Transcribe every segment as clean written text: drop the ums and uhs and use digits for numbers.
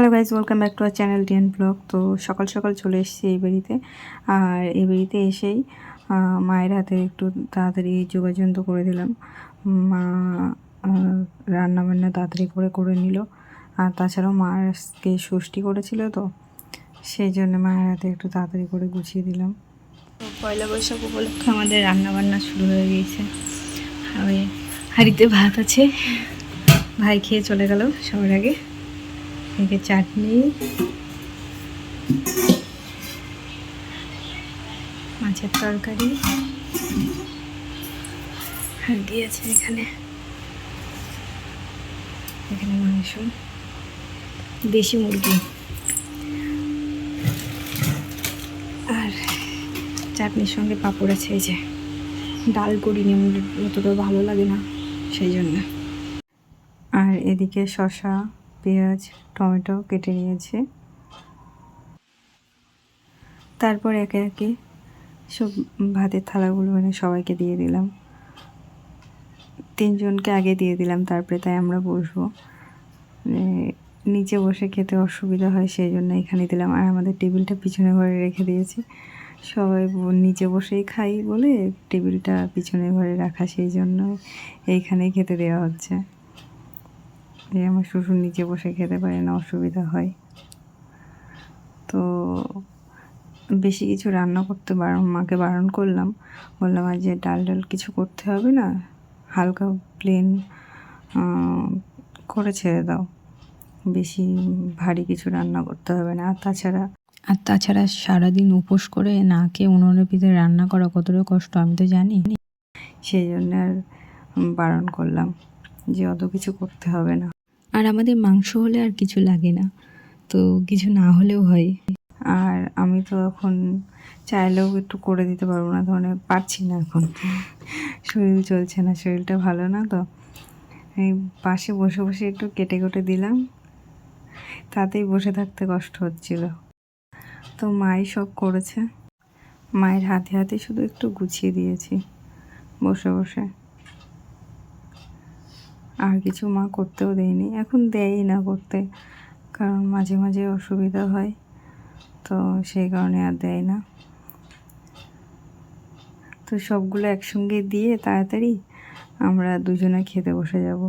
Hello guys, welcome back to our channel TN blog. তো সকাল সকাল চলে এসেছি এই বাড়িতে। আর এই বাড়িতে এসেই মায়ের হাতে একটু তাড়াতাড়ি যোগাযন্ত করে দিলাম। মা রান্নাবান্না তাড়াতাড়ি করে নিল। আর তাছাড়াও মাকে ষষ্ঠী করেছিল, তো সেই জন্য মায়ের হাতে একটু তাড়াতাড়ি করে গুছিয়ে দিলাম। তো পয়লা বৈশাখ উপলক্ষে আমাদের রান্নাবান্না শুরু হয়ে গিয়েছে। ওই হাঁড়িতে ভাত আছে, ভাই খেয়ে চলে গেল সবার আগে। এদিকে চাটনি, মাছের তরকারি আর দিয়েছে এখানে মাংস, দেশি মুরগি। আর চাটনির সঙ্গে পাঁপড় আছে। এই যে ডাল করিনি, আমার অতটা ভালো লাগে না সেই জন্য। আর এদিকে শসা, পেঁয়াজ, টমেটো কেটে নিয়েছে। তারপর একে একে সব ভাতের থালাগুলো সবাইকে দিয়ে দিলাম। 3 জনকে আগে দিয়ে দিলাম, তারপরে তাই আমরা বসবো। নিচে বসে খেতে অসুবিধা হয়, সেই জন্য এখানে দিলাম। আর আমাদের টেবিলটা পিছনে ঘরে রেখে দিয়েছি। সবাই নিচে বসেই খাই বলে টেবিলটা পিছনে ঘরে রাখা, সেই জন্য এইখানেই খেতে দেওয়া হচ্ছে। আমার শ্বশুর নিচে বসে খেতে পারে না, অসুবিধা হয়। তো বেশি কিছু রান্না করতে মাকে বারণ করলাম, বললাম আজ যে ডাল কিছু করতে হবে না, হালকা প্লেন করে ছেড়ে দাও, বেশি ভারী কিছু রান্না করতে হবে না। আর তাছাড়া সারাদিন উপোস করে না খেয়ে উনুনের ভিতরে রান্না করা কতটা কষ্ট আমি তো জানি, সেই জন্য আর বারণ করলাম যে অত কিছু করতে হবে না। আর আমাদের মাংস হলে আর কিছু লাগে না, তো কিছু না হলেও হয়। আর আমি তো এখন চাইলেও একটু করে দিতে পারবো না, ধরনের পারছি না, এখন শরীর চলছে না, শরীরটা ভালো না। তো এই পাশে বসে বসে একটু কেটে দিলাম, তাতেই বসে থাকতে কষ্ট হচ্ছিল। তো মাই সব করেছে, মায়ের হাতে হাতে শুধু একটু গুছিয়ে দিয়েছি বসে বসে। আর কিছু মা করতেও দেয়নি, এখন দেয়ই না করতে, কারণ মাঝে মাঝে অসুবিধা হয়, তো সেই কারণে আর দেয় না। তো সবগুলো একসঙ্গে দিয়ে তাড়াতাড়ি আমরা দুজনে খেতে বসে যাব,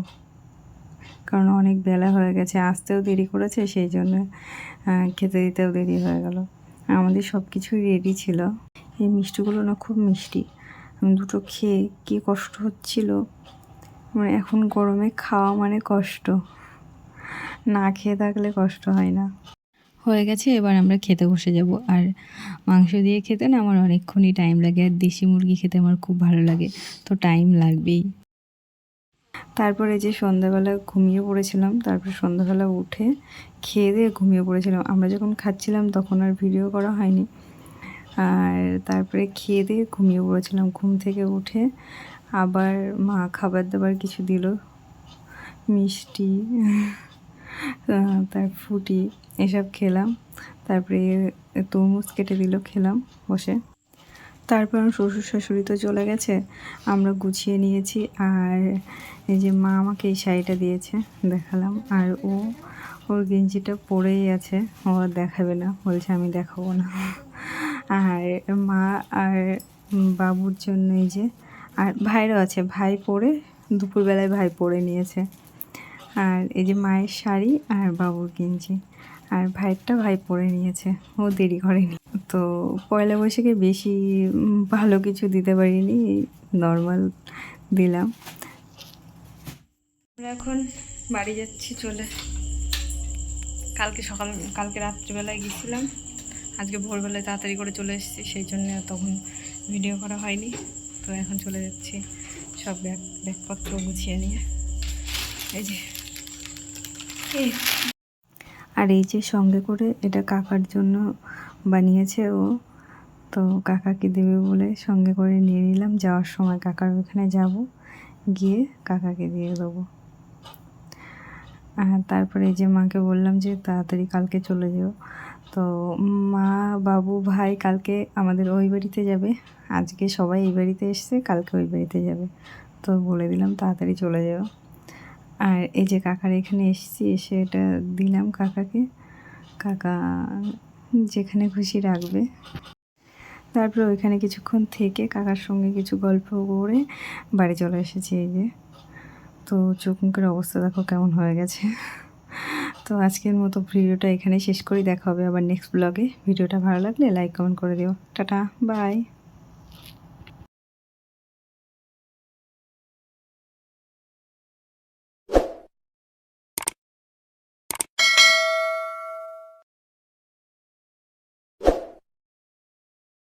কারণ অনেক বেলা হয়ে গেছে, আসতেও দেরি করেছে, সেই জন্য খেতে দিতেও দেরি হয়ে গেল। আমাদের সব কিছুই রেডি ছিল। এই মিষ্টিগুলো না খুব মিষ্টি, আমি দুটো খেয়ে কী কষ্ট হচ্ছিল। মানে এখন গরমে খাওয়া মানে কষ্ট, না খেয়ে থাকলে কষ্ট হয় না। হয়ে গেছে, এবার আমরা খেতে বসে যাব। আর মাংস দিয়ে খেতে না আমার অনেকক্ষণই টাইম লাগে, আর দেশি মুরগি খেতে আমার খুব ভালো লাগে, তো টাইম লাগবেই। তারপরে যে সন্ধ্যাবেলা ঘুমিয়ে পড়েছিলাম, তারপর সন্ধ্যাবেলা উঠে খেয়ে দিয়ে ঘুমিয়ে পড়েছিলাম। আমরা যখন খাচ্ছিলাম তখন আর ভিডিও করা হয়নি। আর তারপরে খেয়ে দিয়ে ঘুমিয়ে পড়েছিলাম। ঘুম থেকে উঠে আবার মা খাবার দাবার কিছু দিল, মিষ্টি, তার ফুটি এসব খেলাম। তারপরে তরমুজ কেটে দিল, খেলাম বসে। তারপর শ্বশুর শাশুড়ি তো চলে গেছে, আমরা গুছিয়ে নিয়েছি। আর এই যে মা আমাকে এই শাড়িটা দিয়েছে, দেখালাম। আর ওর গেঞ্জিটা পরেই আছে, ও দেখাবে না, বলছে আমি দেখাবো না। আর মা আর বাবুর জন্য এই যে, আর ভাইরও আছে, ভাই পরে দুপুরবেলায় ভাই পরে নিয়েছে। আর এই যে মায়ের শাড়ি আর বাবুর গেঞ্জি, আর ভাইয়েরটা ভাই পরে নিয়েছে, ও দেরি করেনি। তো পয়লা বৈশাখে বেশি ভালো কিছু দিতে পারিনি, নর্মাল দিলাম। আমরা এখন বাড়ি যাচ্ছি চলে। কালকে রাত্রিবেলায় গেছিলাম, আজকে ভোরবেলায় তাড়াতাড়ি করে চলে এসেছি, সেই জন্য তখন ভিডিও করা হয়নি। তো এখন চলে যাচ্ছি সব ব্যাগপত্র গুছিয়ে নিয়ে। এই যে আর এই যে সঙ্গে করে এটা কাকার জন্য বানিয়েছে ও, তো কাকাকে দেবে বলে সঙ্গে করে নিয়ে নিলাম। যাওয়ার সময় কাকার ওখানে যাব, গিয়ে কাকাকে দিয়ে দেবো। আর তারপরে এই যে মাকে বললাম যে তাড়াতাড়ি কালকে চলে যাও। তো মা, বাবু, ভাই কালকে আমাদের ওই বাড়িতে যাবে, আজকে সবাই এই বাড়িতে এসছে, কালকে ওই বাড়িতে যাবে। তো বলে দিলাম তাড়াতাড়ি চলে যাও। আর এই যে কাকার এখানে এসেছি, এসে এটা দিলাম কাকাকে। কাকা যেখানে খুশি রাখবে। তারপরে ওইখানে কিছুক্ষণ থেকে কাকার সঙ্গে কিছু গল্প করে বাড়ি চলে এসেছি। এই যে, তো চোখ মুখের অবস্থা দেখো কেমন হয়ে গেছে। তো আজকের মতো ভিডিওটা এখানেই শেষ করি, দেখা হবে আবার নেক্সট ব্লগে। ভিডিওটা ভালো লাগলে লাইক কমেন্ট করে দিও। Tata, by.